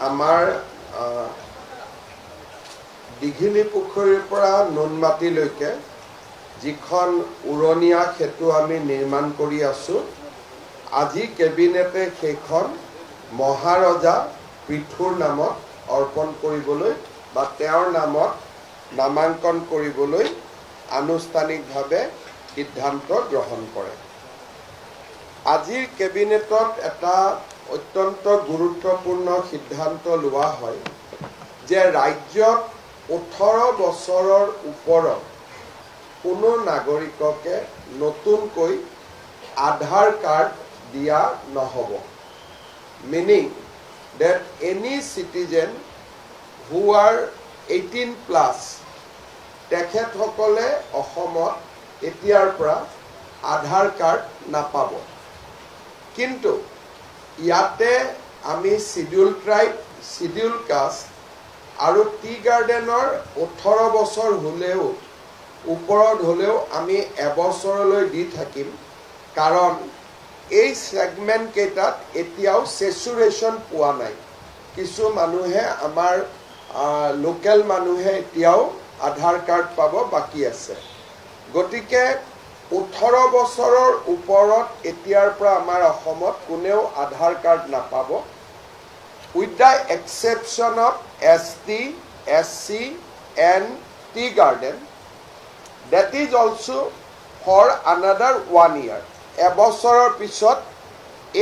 আমাৰ দীঘিনী পুখুৰীৰ পৰা নুনমাটিলৈকে যিখন উৰণীয়া সেতু আমি নিৰ্মাণ কৰি আছোঁ, আজি কেবিনেটে সেইখন মহাৰজা পৃথুৰ নামত অৰ্পণ কৰিবলৈ বা তেওঁৰ নামত নামাঙ্কন কৰিবলৈ আনুষ্ঠানিকভাৱে সিদ্ধান্ত গ্ৰহণ কৰে। আজিৰ কেবিনেটত এটা অত্যন্ত গুৰুত্বপূৰ্ণ সিদ্ধান্ত লোৱা হয় যে ৰাজ্যত 18 বছৰৰ ওপৰত কোনো নাগৰিককে নতুনকৈ আধাৰ কাৰ্ড দিয়া নহ'ব। Meaning that any citizen who are 18 plus তেখেতসকলে অসমত এতিয়াৰ পৰা আধাৰ কাৰ্ড নাপাব। কিন্তু ইয়াতে আমি শিডিউল ট্ৰাইব, শিডিউল কাষ্ট আৰু টি গাৰ্ডেনৰ 18 বছৰ হ'লেও ওপৰত হ'লেও আমি এবছৰলৈ দি থাকিম, কাৰণ এই সেগমেন্ট কেইটাত এতিয়াও সেচুৰেশন পোৱা নাই। কিছু মানুহে আমাৰ লোকেল মানুহে এতিয়াও আধাৰ কাৰ্ড পাব বাকি আছে। গতিকে 18 বছৰৰ ওপৰত এতিয়াৰ পৰা আমাৰ অসমত কোনেও আধাৰ কাৰ্ড নাপাব, with the exception of ST, SC and tea garden. That is also for another 1 year. এবছৰৰ পিছত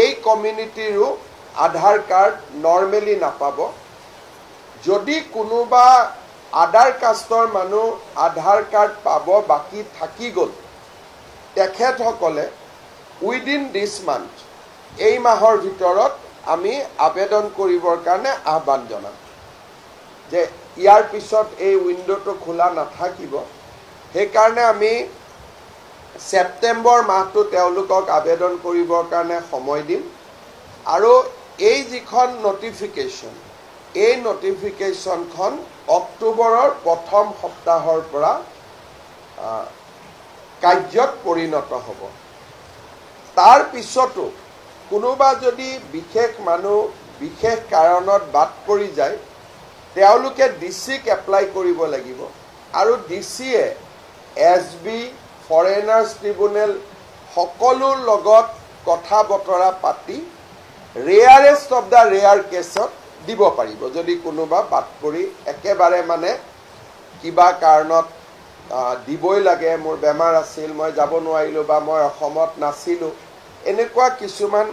এই কমিউনিটিৰো আধাৰ কাৰ্ড নৰ্মেলি নাপাব। যদি কোনোবা আধাৰ কাষ্টৰ মানুহ আধাৰ কাৰ্ড পাব বাকি থাকি গ'ল, তেখেতসকলে উইদিন দিছ মান্থ, এই মাহৰ ভিতৰত আমি আবেদন কৰিবৰ কাৰণে আহ্বান জনাম যে ইয়াৰ পিছত এই উইণ্ডোটো খোলা নাথাকিব। সেইকাৰণে আমি সেপ্টেম্বৰ মাহটো তেওঁলোকক আবেদন কৰিবৰ কাৰণে সময় দিম আৰু এই যিখন নটিফিকেশ্যন, এই নটিফিকেশ্যনখন অক্টোবৰৰ প্ৰথম সপ্তাহৰ পৰা কাৰ্যত পৰিণত হ'ব। তাৰ পিছতো কোনোবা যদি বিশেষ মানুহ বিশেষ কাৰণত বাদ পৰি যায়, তেওঁলোকে ডিচিক এপ্লাই কৰিব লাগিব আৰু ডিচিয়ে SB, ফৰেনাৰ্ছ ট্ৰিব্যুনেল সকলোৰ লগত কথা বতৰা পাতি ৰেয়াৰেষ্ট অফ দ্য ৰেয়াৰ কেছত দিব পাৰিব। যদি কোনোবা বাদ পৰি একেবাৰে মানে কিবা কাৰণত দিবই লাগে, মোৰ বেমাৰ আছিল, মই যাব নোৱাৰিলোঁ বা মই অসমত নাছিলোঁ, এনেকুৱা কিছুমান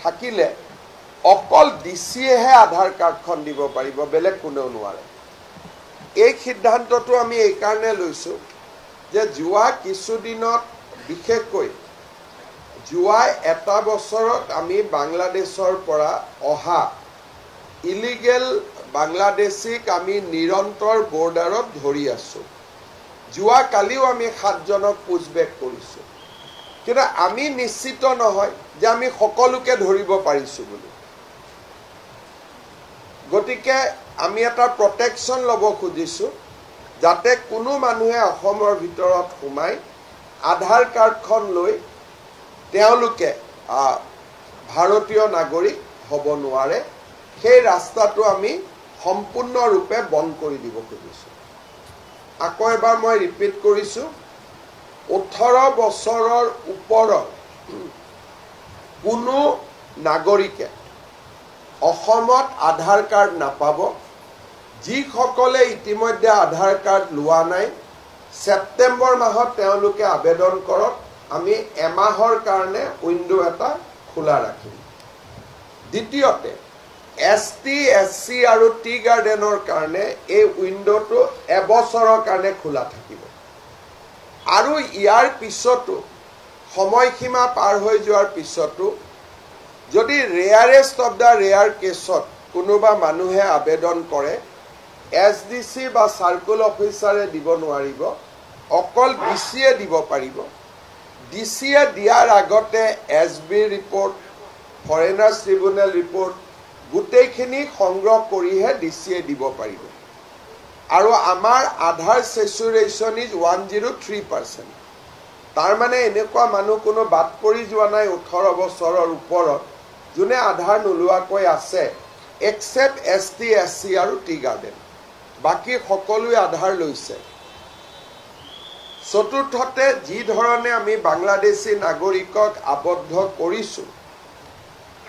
থাকিলে অকল ডিচিয়েহে আধাৰ কাৰ্ডখন দিব পাৰিব, বেলেগ কোনেও নোৱাৰে। এই সিদ্ধান্তটো আমি এইকাৰণে লৈছোঁ যে যোৱা কিছুদিনত, বিশেষকৈ যোৱা এটা বছৰত আমি বাংলাদেশৰ পৰা অহা ইলিগেল বাংলাদেশীক আমি নিৰন্তৰ বৰ্ডাৰত ধৰি আছোঁ। যোৱা কালিও আমি 7জনক পুছবেক কৰিছোঁ, কিন্তু আমি নিশ্চিত নহয় যে আমি সকলোকে ধৰিব পাৰিছোঁ বুলি। গতিকে আমি এটা প্ৰটেকশ্যন ল'ব খুজিছোঁ যাতে কোনো মানুহে অসমৰ ভিতৰত সোমাই আধাৰ কাৰ্ডখন লৈ তেওঁলোকে ভাৰতীয় নাগৰিক হ'ব নোৱাৰে। সেই ৰাস্তাটো আমি সম্পূৰ্ণৰূপে বন্ধ কৰি দিব খুজিছোঁ। আকৌ এবাৰ মই ৰিপিট কৰিছোঁ, 18 বছৰৰ ওপৰত কোনো নাগৰিকে অসমত আধাৰ কাৰ্ড নাপাব। যিসকলে ইতিমধ্যে আধাৰ কাৰ্ড লোৱা নাই, সেপ্টেম্বৰ মাহত তেওঁলোকে আবেদন কৰক, আমি এমাহৰ কাৰণে উইণ্ডো এটা খোলা ৰাখিম। দ্বিতীয়তে ST, SC আৰু টি গাৰ্ডেনৰ কাৰণে এই উইণ্ডোটো এবছৰৰ কাৰণে খোলা থাকিব আৰু ইয়াৰ পিছতো সময়সীমা পাৰ হৈ যোৱাৰ পিছতো যদি ৰেয়াৰেষ্ট অফ দ্য ৰেয়াৰ কেছত কোনোবা মানুহে আবেদন কৰে, SDC বা চাৰ্কুল অফিচাৰে দিব নোৱাৰিব, অকল ডিচিয়ে দিব পাৰিব। ডিচিয়ে দিয়াৰ আগতে SB report, foreigners tribunal report গোটেইখিনি সংগ্ৰহ কৰিহে ডিচিয়ে দিব পাৰিব। আৰু আমাৰ আধাৰ সেচুৰেশ্যন ইজ 103%। তাৰ মানে এনেকুৱা মানুহ কোনো বাদ পৰি যোৱা নাই 18 বছৰৰ ওপৰত যোনে আধাৰ নোলোৱাকৈ আছে। এক্সেপ্ট ST SC আৰু টি গাৰ্ডেন বাকি সকলোৱে আধাৰ লৈছে চতুৰ্থতে যি ধৰণে আমি বাংলাদেশী নাগৰিকক আবদ্ধ কৰিছো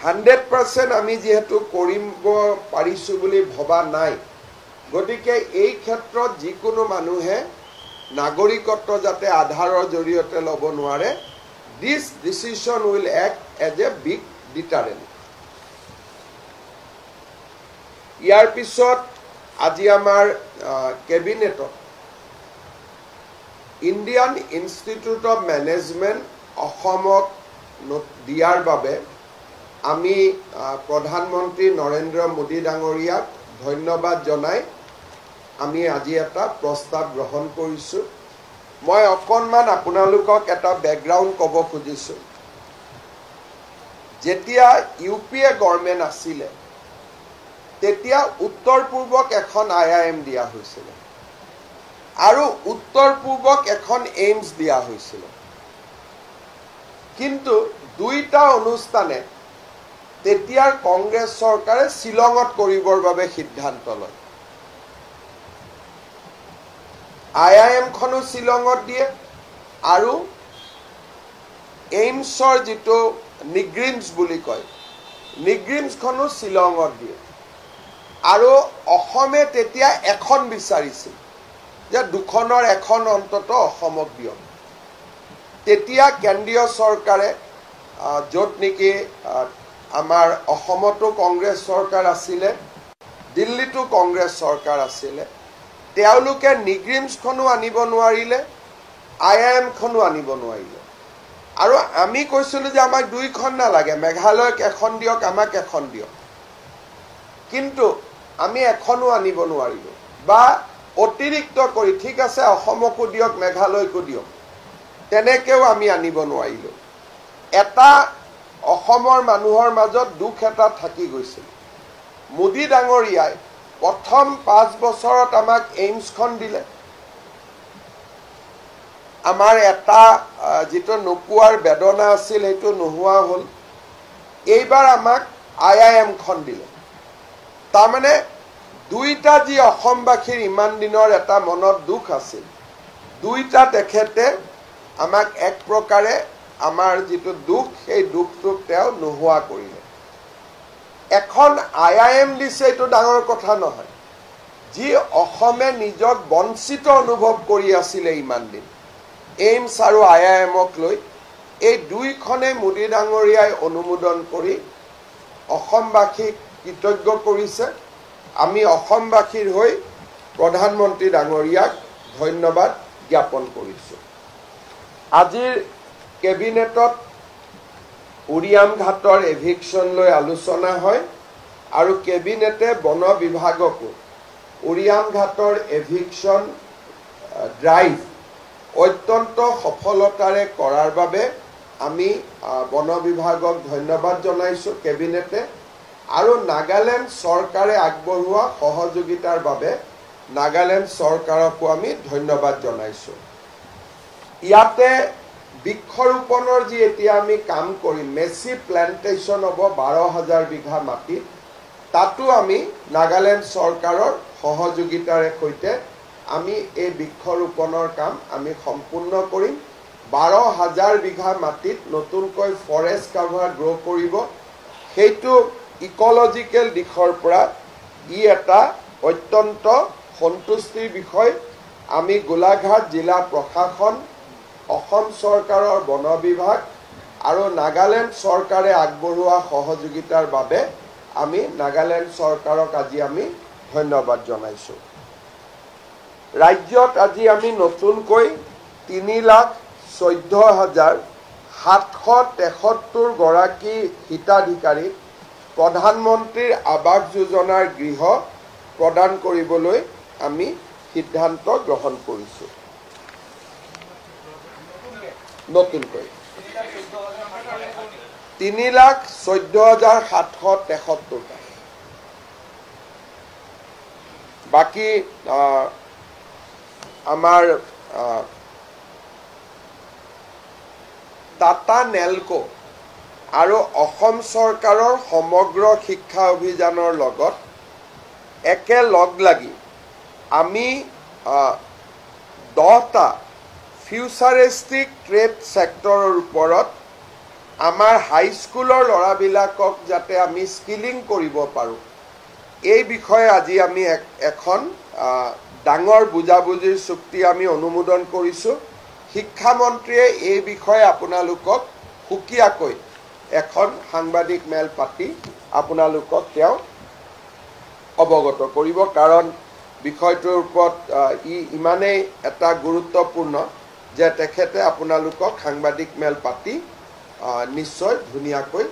100% আমি যেহেতু কৰিব পাৰিছো বুলি ভবা নাই গতিকে এই ক্ষেত্ৰত যিকোনো মানুহে নাগৰিকত্ব যাতে আধাৰৰ জৰিয়তে ল'ব নোৱাৰে this decision will act as a big deterrent ইয়াৰ পিছত আজি আমাৰ কেবিনেটত ইণ্ডিয়ান ইনষ্টিটিউট অফ মেনেজমেণ্ট অসমক দিয়াৰ বাবে আমি প্ৰধানমন্ত্ৰী নৰেন্দ্ৰ মোদী ডাঙৰীয়াক ধন্যবাদ জনাই আমি আজি এটা প্ৰস্তাৱ গ্ৰহণ কৰিছো মই অকণমান আপোনালোকক এটা বেকগ্ৰাউণ্ড ক'ব খুজিছো যেতিয়া ইউপিএ গভৰ্ণমেণ্ট আছিলে তেতিয়া উত্তৰ পূৰ্বক এখন IIM দিয়া হৈছিল আৰু উত্তৰ পূৰ্বক এখন এইমছ দিয়া হৈছিল কিন্তু দুইটা অনুষ্ঠানে তেতিয়াৰ কংগ্ৰেছ চৰকাৰে শিলঙত কৰিবৰ বাবে সিদ্ধান্ত লয় IIM খনো শিলঙত দিয়ে আৰু এইমছৰ যেটো নিগ্ৰিমছ বুলি কয় নিগ্ৰিমছ খনো শিলঙত দিয়ে আৰু অসমে তেতিয়া এখন বিচাৰিছিল যে দুখনৰ এখন অন্তত অসমক দিয়ক তেতিয়া কেন্দ্ৰীয় চৰকাৰে য'ত নেকি আমাৰ অসমতো কংগ্ৰেছ চৰকাৰ আছিলে দিল্লীতো কংগ্ৰেছ চৰকাৰ আছিলে তেওঁলোকে নিগ্ৰিমছখনো আনিব নোৱাৰিলে IIM খনো আনিব নোৱাৰিলে আৰু আমি কৈছিলো যে আমাক দুইখন নালাগে মেঘালয়ক এখন দিয়ক আমাক এখন দিয়ক কিন্তু আমি এখনো আনিব নোৱাৰিলো বা অতিৰিক্ত কৰি ঠিক আছে অসমকো দিয়ক মেঘালয়কো দিয়ক তেনেকেও আমি আনিব নোৱাৰিলো এটা অসমৰ মানুহৰ মাজত দুখ এটা থাকি গৈছিল মোদী ডাঙৰীয়াই প্ৰথম 5 বছৰত আমাক এইমছখন দিলে আমাৰ এটা যেটো নোপোৱাৰ বেদনা আছিল হেতু নোহোৱা হ'ল এইবাৰ আমাক IIM খন দিলে তাৰ মানে দুইটা যি অসমবাসীৰ ইমান দিনৰ এটা মনত দুখ আছিল দুইটা তেখেতে আমাক এক প্ৰকাৰে আমাৰ যেটো দুখ সেই দুখটোক তেওঁ নোহোৱা কৰিলে এখন IIM দিছে এটো ডাঙৰ কথা নহয় যি অসমে নিজক বঞ্চিত অনুভৱ কৰি আছিল ইমান দিন এইমছ আৰু IIMক লৈ এই দুইখনে মোদী ডাঙৰীয়াই অনুমোদন কৰি অসমবাসীক কৃতজ্ঞ কৰিছে আমি অসমবাসীৰ হৈ প্ৰধানমন্ত্ৰী ডাঙৰীয়াক ধন্যবাদ জ্ঞাপন কৰিছো আজিৰ কেবিনেটত উৰিয়াম ঘাটৰ এভিকশন লৈ আলোচনা হয় আৰু কেবিনেটে বন বিভাগকো উৰিয়াম ঘাটৰ এভিকশন ড্ৰাইভ অত্যন্ত সফলতাৰে কৰাৰ বাবে আমি বন বিভাগক ধন্যবাদ জনাইছো কেবিনেটে আৰু নাগালেণ্ড চৰকাৰে আগবঢ়োৱা সহযোগিতাৰ বাবে নাগালেণ্ড চৰকাৰকো আমি ধন্যবাদ জনাইছো ইয়াতে বৃক্ষৰোপণৰ যি এতিয়া আমি কাম কৰিম মেসি প্লান্টেশন হ'ব 12000 বিঘা মাটিত তাতো আমি নাগালেণ্ড চৰকাৰৰ সহযোগিতাৰে সৈতে আমি এই বৃক্ষৰোপণৰ কাম আমি সম্পূৰ্ণ কৰিম 12000 বিঘা মাটিত নতুনকৈ ফৰেষ্ট কভাৰ গ্ৰো কৰিব হেতু ইকোলজিক্যাল দিশৰ পৰা ই এটা অত্যন্ত সন্তুষ্টিৰ বিষয় আমি গোলাঘাট জিলা প্ৰশাসন অসম চৰকাৰৰ বন বিভাগ আৰু নাগালেণ্ড চৰকাৰে আগবঢ়োৱা সহযোগিতাৰ বাবে আমি নাগালেণ্ড চৰকাৰক আজি আমি ধন্যবাদ জনাইছো ৰাজ্যত আজি আমি নতুনকৈ 3,14,773 গৰাকী হিতাধিকাৰীক প্ৰধানমন্ত্ৰীৰ আৱাস যোজনাৰ গৃহ প্ৰদান কৰিবলৈ আমি সিদ্ধান্ত গ্ৰহণ কৰিছো নতুনকৈ 3,14,773 বাকি আমাৰ টাটা নেলকো আৰু অসম চৰকাৰৰ সমগ্ৰ শিক্ষা অভিযানৰ লগত একেলগ লাগি আমি 10টা ফিউচাৰিষ্টিক ট্ৰেড ছেক্টৰৰ ওপৰত আমাৰ হাইস্কুলৰ ল'ৰাবিলাকক যাতে আমি স্কিলিং কৰিব পাৰোঁ এই বিষয়ে আজি আমি এখন ডাঙৰ বুজাবুজিৰ চুক্তি আমি অনুমোদন কৰিছোঁ শিক্ষামন্ত্ৰীয়ে এই বিষয়ে আপোনালোকক সুকীয়াকৈ এখন সাংবাদিক মেল পাতি আপোনালোকক তেওঁ অৱগত কৰিব কাৰণ বিষয়টোৰ ওপৰত ইমানেই এটা গুৰুত্বপূৰ্ণ যে তেখেতে আপোনালোকক সাংবাদিক মেল পাতি নিশ্চয় ধুনীয়াকৈ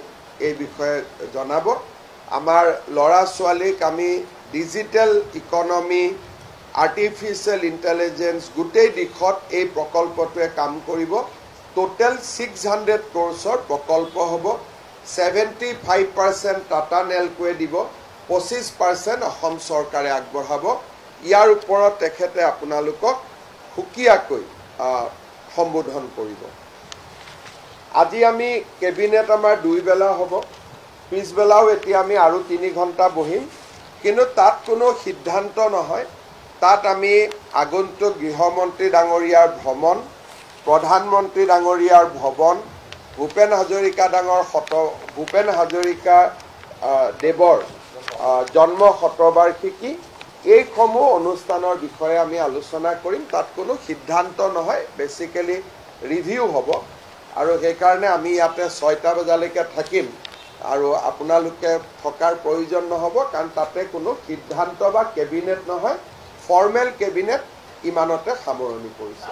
এই বিষয়ে জনাব আমাৰ ল'ৰা ছোৱালীক আমি ডিজিটেল ইকনমি আৰ্টিফিচিয়েল ইণ্টেলিজেন্স গোটেই দিশত এই প্ৰকল্পটোৱে কাম কৰিব টোটেল 600 ক্ৰ'ৰ্ছৰ প্ৰকল্প হ'ব 75% টাটা নেলকোৱে দিব 25% অসম চৰকাৰে আগবঢ়াব ইয়াৰ ওপৰত তেখেতে আপোনালোকক সুকীয়াকৈ সম্বোধন কৰিব আজি আমি কেবিনেট আমাৰ 2 বেলা হ'ব পিছবেলাও এতিয়া আমি আৰু 3 ঘণ্টা বহিম কিন্তু তাত কোনো সিদ্ধান্ত নহয় তাত আমি আগন্তুক গৃহমন্ত্ৰী ডাঙৰীয়াৰ ভ্ৰমণ প্ৰধানমন্ত্ৰী ডাঙৰীয়াৰ ভৱন ভূপেন হাজৰিকা দেৱৰ জন্ম শতবাৰ্ষিকী এইসমূহ অনুষ্ঠানৰ বিষয়ে আমি আলোচনা কৰিম তাত কোনো সিদ্ধান্ত নহয় বেসিক্যালি ৰিভিউ হ'ব আৰু সেইকাৰণে আমি ইয়াতে 6টা বজালৈকে থাকিম আৰু আপোনালোকে থকাৰ প্ৰয়োজন নহব কাৰণ তাতে কোনো সিদ্ধান্ত বা কেবিনেট নহয় ফৰ্মেল কেবিনেট ইমানতে সামৰণি কৰিছে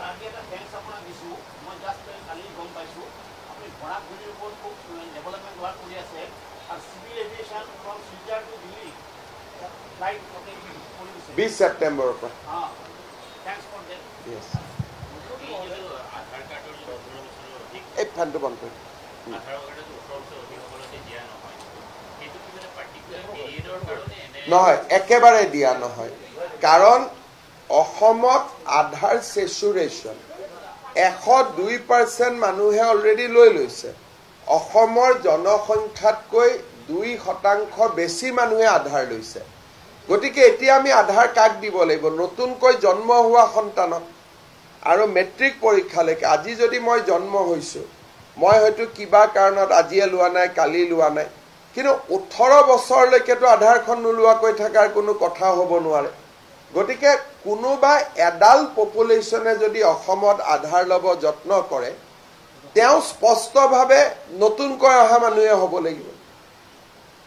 This September. Thanks for that. Yes. এই ফ্যানটো বন্ধ কৰি নহয় একেবাৰে দিয়া নহয় কাৰণ অসমত আধাৰ সেচুৰেশন 102% মানুহে অলৰেডি লৈ লৈছে অসমৰ জনসংখ্যাতকৈ 2% বেছি মানুহে আধাৰ লৈছে গতিকে এতিয়া আমি আধাৰ কাক দিব লাগিব নতুনকৈ জন্ম হোৱা সন্তানক আৰু মেট্ৰিক পৰীক্ষালৈকে আজি যদি মই জন্ম হৈছো মই হয়তো কিবা কাৰণত আজিয়ে লোৱা নাই কালি লোৱা নাই কিন্তু 18 বছৰলৈকেতো আধাৰখন নোলোৱাকৈ থকাৰ কোনো কথা হ'ব নোৱাৰে গতিকে কোনোবা এডাল পপুলেশ্যনে যদি অসমত আধাৰ লব যত্ন কৰে তেওঁ স্পষ্টভাৱে নতুনকৈ অহা মানুহে হ'ব লাগিব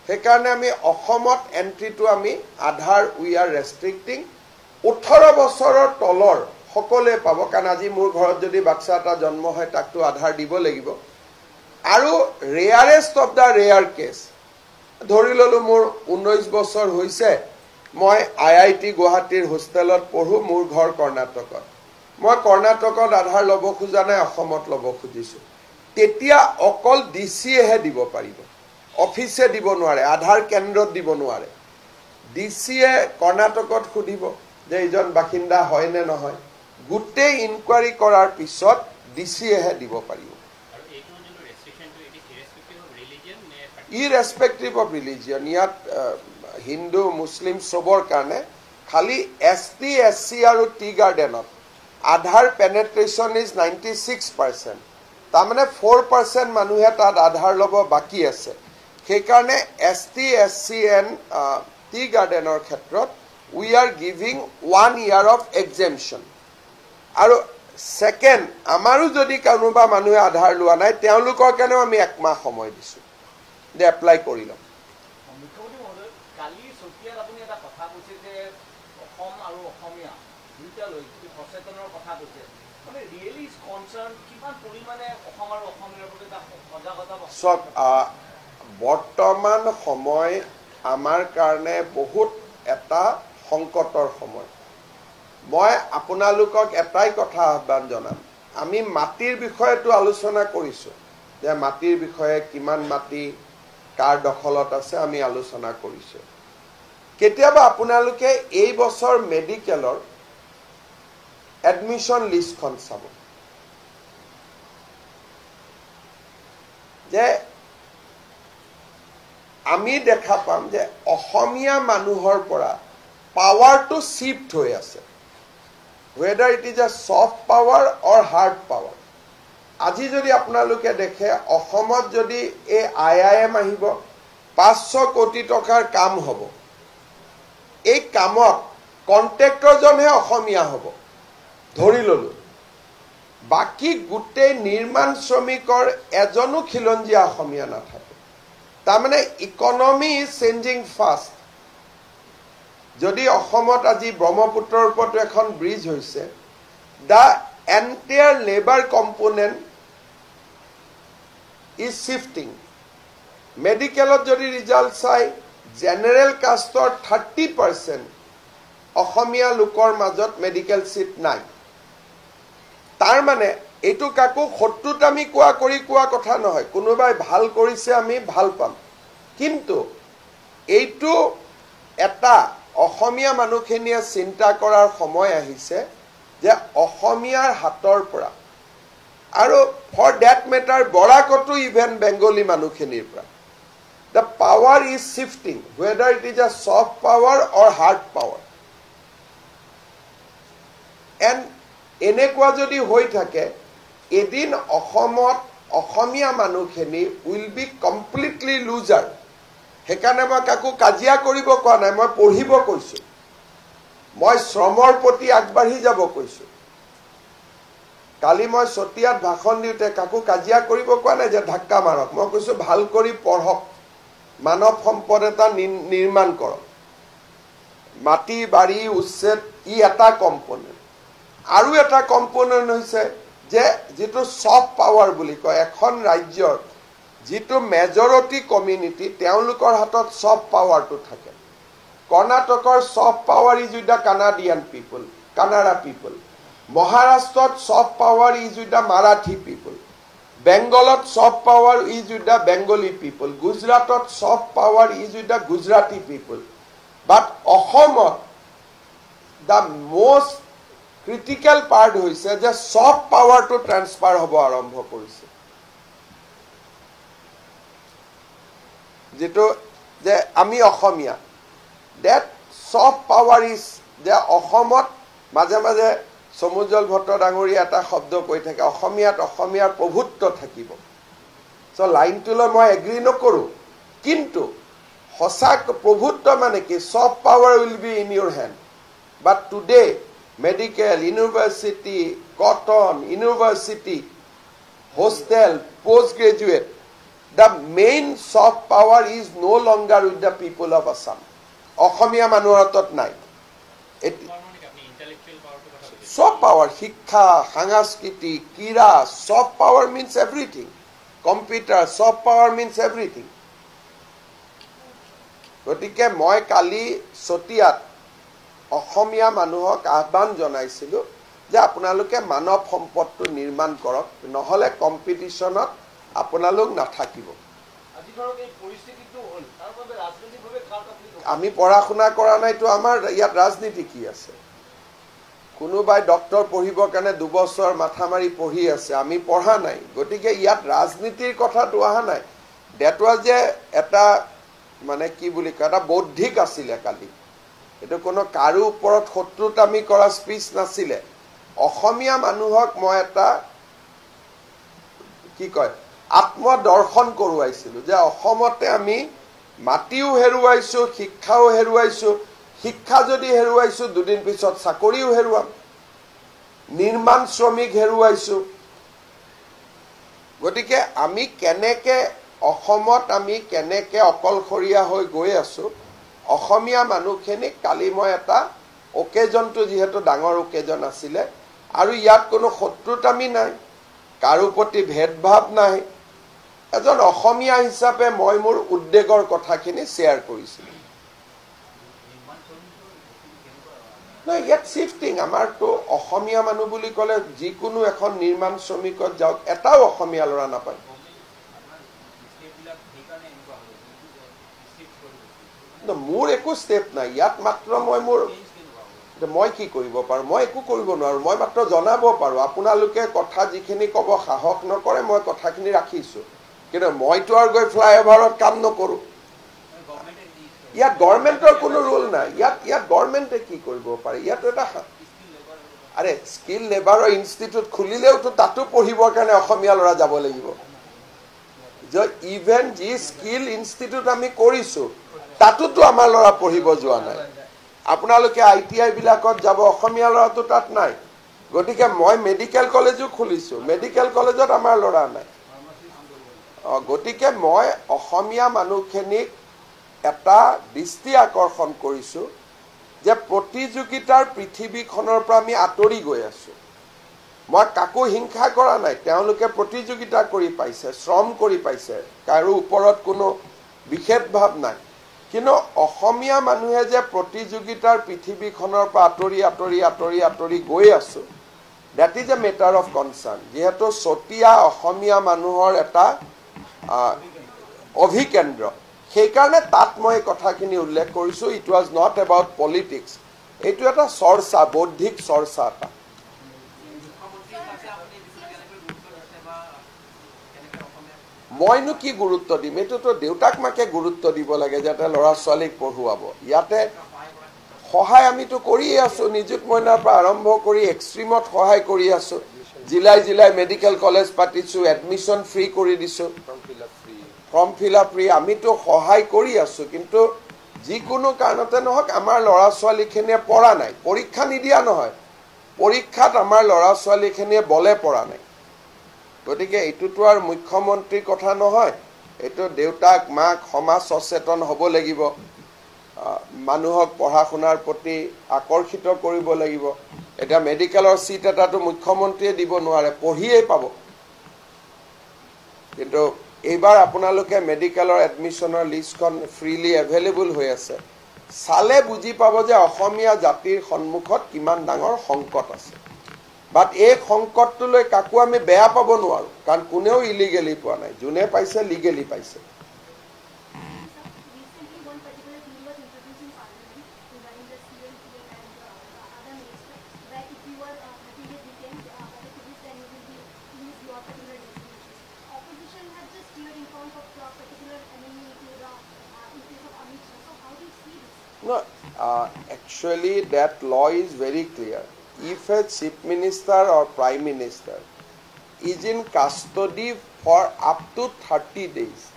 সেইকাৰণে আমি অসমত এন্ট্ৰিটো আমি আধাৰ উই আৰ ৰেষ্ট্ৰিক্টিং 18 বছৰৰ তলৰ সকলে পাব কাৰণ আজি মোৰ ঘৰত যদি বাচ্চা এটা জন্ম হয় তাকটো আধাৰ দিব লাগিব আৰু rarest of the rare case ধৰি ললো মোৰ 19 বছৰ হৈছে মই আইআইটি গুৱাহাটীৰ হোষ্টেলত পঢ়ো মোৰ ঘৰ কৰ্ণাটকত মই কৰ্ণাটকত আধাৰ লব খোজা নাই অসমত লব খুজিছো তেতিয়া অকল ডিসিএহে দিব পাৰিব অফিসে দিব নোৱাৰে আধাৰ কেন্দ্ৰত দিব নোৱাৰে ডিসিএ কৰ্ণাটকত খুদিব যে ইজন বাসিন্দা হয় নে নহয় গুটে ইনকুৱাৰি কৰাৰ পিছত ডিসিএহে দিব পাৰিব irrespective of religion ইয়াত হিন্দু মুসলিম সবৰ কাৰণে খালি এসটি এসসি আৰু টি গাৰ্ডেনত আধাৰ পেনেট্ৰেশন ইজ 96% তাৰমানে 4% মানুহে তাত আধাৰ লব বাকি আছে সেইকাৰণে এসটি এসসি এণ্ড টি গাৰ্ডেনৰ ক্ষেত্ৰত we are giving 1 year of exemption আৰু সেকেন্ড আমাৰো যদি কোনোবা মানুহে আধাৰ লোৱা নাই তেওঁলোকৰ কাৰণেও আমি 1 মাহ সময় দিছো দে এপ্লাই কৰিলাম মুখ্যমন্ত্ৰী মহোদয় কালি সতিয়াত আপুনি এটা কথা কৈছে যে অসম আৰু অসমীয়া দুইটা লৈ সচেতনৰ কথা কৈছে মানে ৰিয়েলি ইজ কনসাৰ্ন কিমান পৰিমাণে অসম আৰু অসমীয়াৰ প্ৰতি এটা সজাগতা সব বৰ্তমান সময় আমাৰ কাৰণে বহুত এটা সংকটৰ সময় মই আপোনালোকক এটাই কথা আহ্বান জনাম আমি মাটিৰ বিষয়টো আলোচনা কৰিছো যে মাটিৰ বিষয়ে কিমান মাটি কাৰ দখলত আছে আমি আলোচনা কৰিছো কেতিয়াবা আপোনালোকে এই বছৰ মেডিকেলৰ এডমিশন লিষ্টখন চাব যে আমি দেখা পাম যে অসমীয়া মানুহৰ পৰা পাৱাৰটো শিফ্ট হৈ আছে whether it is a soft power or hard power আজি যদি আপোনালোকে দেখে অসমত যদি এই IIM আহিব 500 কোটি টকাৰ কাম হ'ব এই কামত কন্ট্ৰাক্টৰজনহে অসমীয়া হ'ব ধৰি ললো বাকি গুটে নিৰ্মাণ শ্ৰমিকৰ এজনো খিলঞ্জিয়া অসমীয়া নাথাকে তাৰমানে ইকনমি ইজ চেঞ্জিং ফাষ্ট যদি অসমত আজি ব্ৰহ্মপুত্ৰৰ ওপৰত এখন ব্ৰিজ হৈছে the entire labour component is shifting মেডিকেলত যদি ৰিজাল্ট চাই জেনেৰেল কাষ্টৰ 30% অসমীয়া লোকৰ মাজত মেডিকেল সিট নাই তাৰ মানে এটো কাকো শত্ৰুত আমি কোৱা কথা নহয় কোনোবাই ভাল কৰিছে আমি ভাল পাম কিন্তু এইটো এটা অসমীয়া মানুহখিনিয়ে চিন্তা কৰাৰ সময় আহিছে যে অসমীয়াৰ হাতৰ পৰা আৰু ফৰ দ্যাট মেটাৰ বৰাকটো ইভেন বেংগলী মানুহখিনিৰ পৰা the power is shifting whether it is a soft power or hard power and এনেকুৱা যদি হৈ থাকে এদিন অসমত অসমীয়া মানুহখিনি will be completely loser হেকানে মই কাকো কাজিয়া কৰিব কোৱা নাই মই পঢ়িব কৈছো মই শ্ৰমৰ প্ৰতি আগবাঢ়ি যাব কৈছো কালি মই সতিয়াত ভাষণ দিওতে কাকো কাজিয়া কৰিব কোৱা নাই যে ধাক্কা মাৰক মই কৈছো ভাল কৰি পঢ়ক মানৱ সম্পদ এটা নিৰ্মাণ কৰক মাটি বাৰী উচ্ছেদ ই এটা কম্পোনেন্ট আৰু এটা কম্পোনেন্ট হৈছে যে যেটো সফট পাৱাৰ বুলি কয় এখন ৰাজ্যৰ যেটো মেজৰিটি কমিউনিটি তেওঁলোকৰ হাতত সফট পাৱাৰটো থাকে কৰ্ণাটকৰ soft power is with the Canadian people Kannada people মহাৰাষ্ট্ৰত soft power is with the Marathi people বেংগলত soft power is with the Bengali people গুজৰাটত soft power is with the Gujarati people but অসমত দা মোষ্ট ক্ৰিটিক্যাল পাৰ্ট হৈছে যে soft পাৱাৰটো transfer হ'ব আৰম্ভ কৰিছে যেটো যে আমি অসমীয়া দ্যাট সফট পাৱাৰ ইজ যে অসমত মাজে মাজে সমুজ্জ্বল ভট্ট ডাঙৰীয়া এটা শব্দ কৈ থাকে অসমীয়াৰ প্ৰভুত্ব থাকিব সো লাইনটোলৈ মই এগ্ৰি নকৰো কিন্তু হসা প্ৰভুত্ব মানে কি soft power will be in Euro hand but today medical university cotton university hostel postgraduate the main soft power is no longer with the people of Assam অসমীয়া মানুহৰ হাতত নাই soft power শিক্ষা সংস্কৃতি ক্ৰীড়া soft power means everything computer soft power means everything গতিকে মই কালি সতিয়াত অসমীয়া মানুহক আহ্বান জনাইছিলো যে আপোনালোকে মানৱ সম্পদটো নিৰ্মাণ কৰক নহলে কম্পিটিশনত আপোনালোক নাথাকিব আজি ধৰক এই পৰিস্থিতিটো হল তাৰ বাবে ৰাজনৈতিকভাৱে আমি পঢ়া-শুনা কৰা নাইতো আমাৰ ইয়াত ৰাজনীতি কি আছে কোনোবাই ডক্টৰ পঢ়িবৰ কাৰণে 2 বছৰ মাথা মাৰি পঢ়ি আছে আমি পঢ়া নাই গতিকে ইয়াত ৰাজনীতিৰ কথাটো আহা নাই দ্যাট ওয়াজ যে এটা মানে কি বুলি কয় এটা বৌদ্ধিক আছিল কালি এটো কোনো কাৰো ওপৰত শত্ৰুতা আমি কৰা স্পিচ নাছিলে অসমীয়া মানুহক মই এটা কি কয় আত্মদৰ্শন কৰোৱাইছিলো যে অসমতে আমি মাটিও হেৰুৱাইছো শিক্ষাও হেৰুৱাইছো শিক্ষা যদি হেৰুৱাইছো দুদিন পিছত চাকৰিও হেৰুৱাম নিৰ্মাণ শ্ৰমিক হেৰুৱাইছো গতিকে আমি কেনেকে অসমত আমি কেনেকে অকলখৰীয়া হৈ গৈ আছো অসমীয়া মানুহখিনি কালি মই এটা অকেজনটো যেহেতু ডাঙৰ অকেজন আছিল আৰু ইয়াত কোনো শত্ৰুতা আমি নাই কাৰো প্ৰতি ভেদভাৱ নাই এজন অসমীয়া হিচাপে মই মোৰ উদ্বেগৰ কথাখিনি শেয়াৰ কৰিছিলো না ইয়াত শিফটিং আমাৰটো অসমীয়া মানুহ বুলি ক'লে যিকোনো এখন নিৰ্মাণ শ্ৰমিকত যাওক এটাও অসমীয়া লৰা নাপায় মোৰ একো ষ্টেপ নাই ইয়াত মাত্ৰ মই কি কৰিব পাৰো মই একো কৰিব নোৱাৰো মই মাত্ৰ জনাব পাৰো আপোনালোকে কথা যিখিনি কব সাহস নকৰে মই কথাখিনি ৰাখিছো কিন্তু মইতো আৰু গৈ ফ্লাইওভাৰত কাম নকৰো ইয়াত গভৰ্ণমেণ্টৰ কোনো ৰোল নাই ইয়াত গভৰ্ণমেণ্টে কি কৰিব পাৰে ইয়াত এটা আৰে স্কিল লেবাৰৰ ইনষ্টিটিউট খুলিলেওতো তাতো পঢ়িবৰ কাৰণে অসমীয়া ল'ৰা যাব লাগিব যে ইভেন যি স্কিল ইনষ্টিটিউট আমি কৰিছোঁ তাতোতো আমাৰ ল'ৰা পঢ়িব যোৱা নাই আপোনালোকে ITI বিলাকত যাব অসমীয়া ল'ৰাটো তাত নাই গতিকে মই মেডিকেল কলেজো খুলিছোঁ মেডিকেল কলেজত আমাৰ ল'ৰা নাই গতিকে মই অসমীয়া মানুহখিনিক এটা দৃষ্টি আকৰ্ষণ কৰিছোঁ যে প্ৰতিযোগিতাৰ পৃথিৱীখনৰ পৰা আমি আঁতৰি গৈ আছোঁ মই কাকো হিংসা কৰা নাই তেওঁলোকে প্ৰতিযোগিতা কৰি পাইছে শ্ৰম কৰি পাইছে কাৰো ওপৰত কোনো বিশেষ ভাৱ নাই কিন্তু অসমীয়া মানুহে যে প্ৰতিযোগিতাৰ পৃথিৱীখনৰ পৰা আঁতৰি আঁতৰি আঁতৰি আঁতৰি গৈ আছোঁ that is a matter of concerned যিহেতু চতিয়া অসমীয়া মানুহৰ এটা অভিকেন্দ্ৰ সেইকাৰণে তাত মই কথাখিনি উল্লেখ কৰিছোঁ it was not about politics এইটো এটা চৰ্চা বৌদ্ধিক চৰ্চা এটা মইনো কি গুৰুত্ব দিম এইটোতো দেউতাক মাকে গুৰুত্ব দিব লাগে যাতে ল'ৰা ছোৱালীক পঢ়ুৱাব ইয়াতে সহায় আমিতো কৰিয়ে আছোঁ নিযুত মইনাৰ পৰা আৰম্ভ কৰি এক্সট্ৰিমত সহায় কৰি আছোঁ জিলাই জিলাই মেডিকেল কলেজ পাতিছোঁ এডমিশ্যন ফ্ৰী কৰি দিছোঁ ফৰ্ম ফিল আপ ফ্ৰী আমিতো সহায় কৰি আছোঁ কিন্তু যিকোনো কাৰণতে নহওক আমাৰ ল'ৰা ছোৱালীখিনিয়ে পঢ়া নাই পৰীক্ষা নিদিয়া নহয় পৰীক্ষাত আমাৰ ল'ৰা ছোৱালীখিনিয়ে বলে পঢ়া নাই গতিকে এইটোতো আৰু মুখ্যমন্ত্ৰীৰ কথা নহয় এইটো দেউতাক মাক সমাজ সচেতন হ'ব লাগিব মানুহক পঢ়া শুনাৰ প্ৰতি আকৰ্ষিত কৰিব লাগিব এটা মেডিকেলৰ সিট এটাতো মুখ্যমন্ত্ৰীয়ে দিব নোৱাৰে পঢ়িয়েই পাব কিন্তু এইবাৰ আপোনালোকে মেডিকেলৰ এডমিশ্যনৰ লিষ্টখন ফ্ৰীলি এভেইলেবল হৈ আছে চালে বুজি পাব যে অসমীয়া জাতিৰ সন্মুখত কিমান ডাঙৰ সংকট আছে বাট এই সংকটটোলৈ কাকো আমি বেয়া পাব নোৱাৰোঁ কাৰণ কোনেও ইলিগেলি পোৱা নাই যোনে পাইছে লিগেলি পাইছে No, actually that law is very clear. If a chief minister or prime minister is in custody for up to 30 days,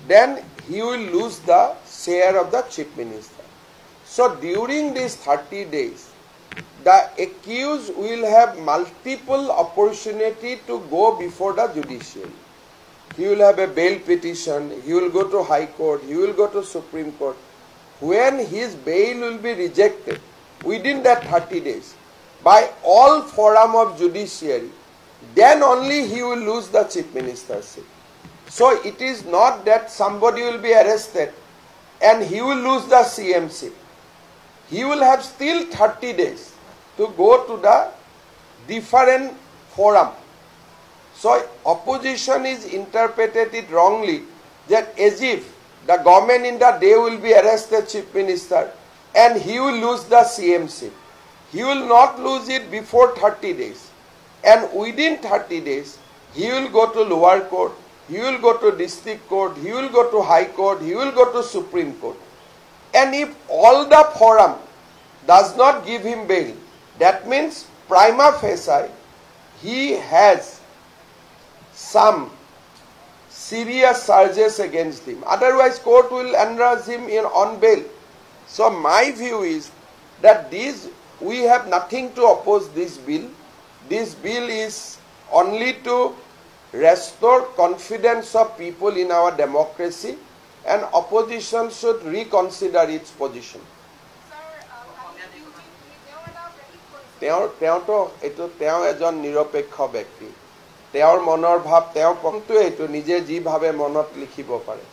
then he will lose the share of the chief minister. So during these 30 days, the accused will have multiple opportunity to go before the judiciary. He will have a bail petition, he will go to High Court, he will go to Supreme Court. When his bail will be rejected within that 30 days by all forum of judiciary, then only he will lose the chief ministership. So it is not that somebody will be arrested and he will lose the CMship. He will have still 30 days to go to the different forum. So opposition is interpreted it wrongly that as if the government in the day will be arrested chief minister and he will lose the CMship. He will not lose it before 30 days. And within 30 days, he will go to lower court, he will go to district court, he will go to high court, he will go to Supreme Court. And if all the forum does not give him bail, that means prima facie, he has some serious charges against him. Otherwise, court will enlarge him on bail. So my view is that we have nothing to oppose this bill. This bill is only to restore confidence of people in our democracy, and opposition should reconsider its position. তেওঁ এজন নিৰপেক্ষ ব্যক্তি তেওঁৰ মনৰ ভাৱ তেওঁ কমটো এইটো নিজে যি ভাবে মনত লিখিব পাৰে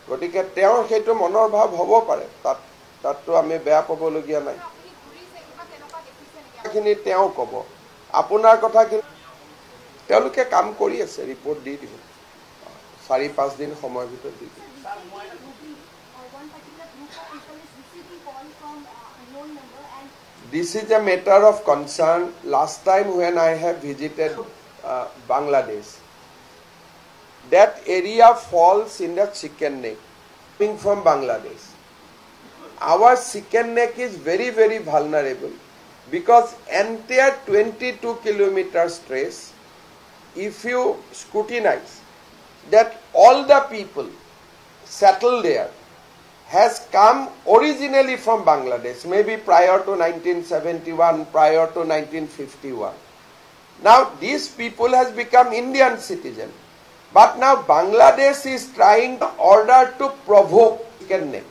গতিকে তেওঁৰ সেইটো মনৰ ভাৱ হ'ব পাৰে তাততো আমি বেয়া পাবলগীয়া নাই খিনি তেওঁ ক'ব আপোনাৰ কথাখিনি তেওঁলোকে কাম কৰি আছে ৰিপৰ্ট দি দিব 4-5 দিন সময়ৰ ভিতৰত দি দিব This is a matter of concern. Last time when I have visited Bangladesh, that area falls in the chicken neck coming from Bangladesh. our chicken neck is very, very vulnerable because entire 22 kilometers trace, if you scrutinize that all the people settled there has come originally from Bangladesh, maybe prior to 1971, prior to 1951. Now these people has become Indian citizen, but now Bangladesh is trying in order to provoke chicken neck.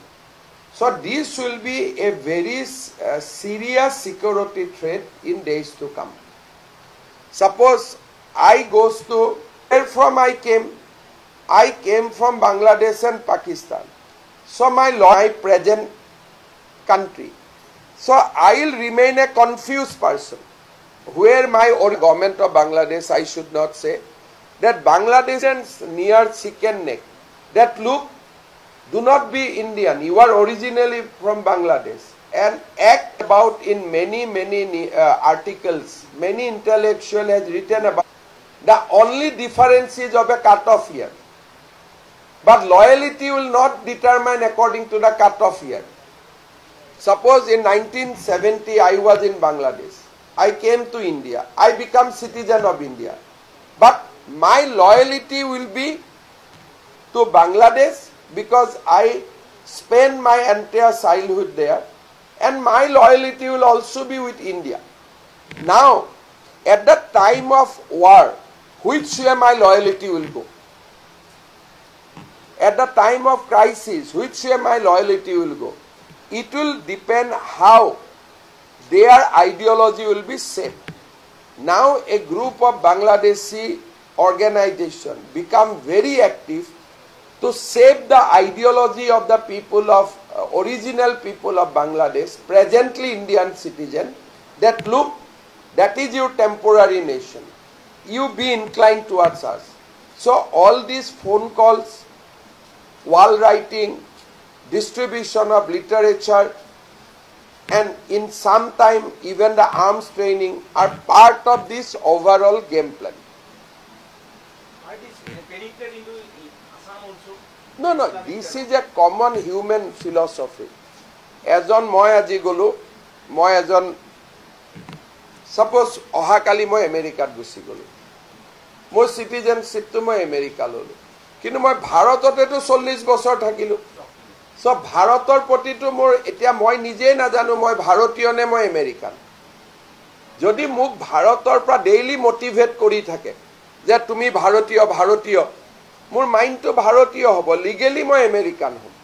So this will be a very serious security threat in days to come. Suppose I goes to where from I came from Bangladesh and Pakistan. So my present country. So I will remain a confused person. Where my government of Bangladesh, I should not say, that Bangladeshans near chicken neck, that look, do not be Indian, you are originally from Bangladesh, and act about in many articles, many intellectual has written about. The only difference is of a cut-off year. But loyalty will not determine according to the cut-off year. Suppose in 1970 I was in Bangladesh. I came to India. I become citizen of India. But my loyalty will be to Bangladesh because I spent my entire childhood there. And my loyalty will also be with India. Now, at the time of war, which way my loyalty will go? At the time of crisis, which way my loyalty will go? It will depend how their ideology will be shaped. Now a group of Bangladeshi organization become very active to shape the ideology of the people of original people of Bangladesh, presently Indian citizen, that look, that is your temporary nation. You be inclined towards us. So all these phone calls, wall writing, distribution of literature, and in some time even the arms training are part of this overall game plan. Are these penetrated into Assam also? No, this is a common human philosophy. Ejon moi aji golo, moi ejon suppose ohakali moi America gusi golo. Moi citizenship to moi America lolo. কিন্তু মই ভাৰততেতো 40 বছৰ থাকিলো সব ভাৰতৰ প্ৰতিটো মোৰ এতিয়া মই নিজে নাজানো মই ভাৰতীয় নে মই আমেৰিকান যদি মোক ভাৰতৰ পৰা ডেইলি মোটিভেট কৰি থাকে যে তুমি ভাৰতীয় মোৰ মাইন্ডটো ভাৰতীয় হ'ব লিগেলি মই আমেৰিকান হ'ম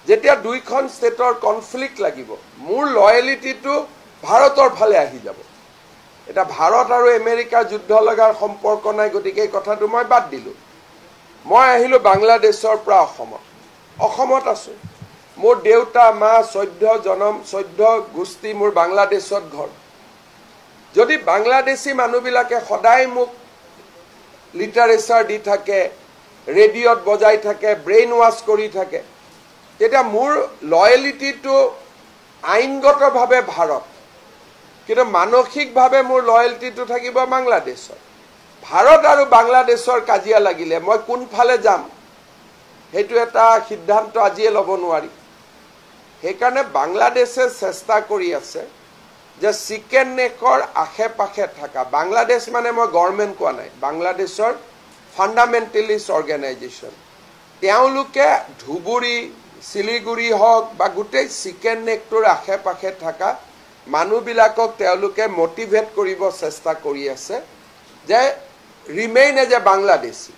যেতিয়া দুইখন ষ্টেটৰ কনফ্লিক্ট লাগিব মোৰ লয়ালিটিটো ভাৰতৰ ফালে আহি যাব এটা ভাৰত আৰু আমেৰিকাৰ যুদ্ধ লগাৰ সম্পৰ্ক নাই গতিকে এই কথাটো মই বাদ দিলো মই আহিলো বাংলাদেশৰ পৰা অসমত আছো মোৰ দেউতা মা 14 জনম 14 গোষ্ঠী মোৰ বাংলাদেশত ঘৰ যদি বাংলাদেশী মানুহবিলাকে সদায় মোক লিটাৰেচাৰ দি থাকে ৰেডিঅ'ত বজাই থাকে ব্ৰেইন ওয়াশ কৰি থাকে তেতিয়া মোৰ লয়ালিটিটো আইনগতভাৱে ভাৰত কিন্তু মানসিকভাৱে মোৰ লয়ালিটিটো থাকিব বাংলাদেশত ভাৰত আৰু বাংলাদেশৰ কাজিয়া লাগিলে মই কোন ফালে যাম হেতু এটা সিদ্ধান্ত আজিয়ে লব নোৱাৰি হেকাৰণে বাংলাদেশে চেষ্টা কৰি আছে যে চিকেন নেকৰ আখে-পাখে থাকা বাংলাদেশ মানে মই গভৰ্ণমেণ্ট কোৱা নাই বাংলাদেশৰ ফান্ডামেন্টালিষ্ট অৰ্গানাইজেশ্যন তেওঁলোকে ধুবুৰী শিলিগুৰি হওক বা গোটেই চিকেন নেকটোৰ আখে-পাখে থাকা মানুহবিলাকক তেওঁলোকে মোটিভেট কৰিব চেষ্টা কৰি আছে যে remain as a Bangladeshi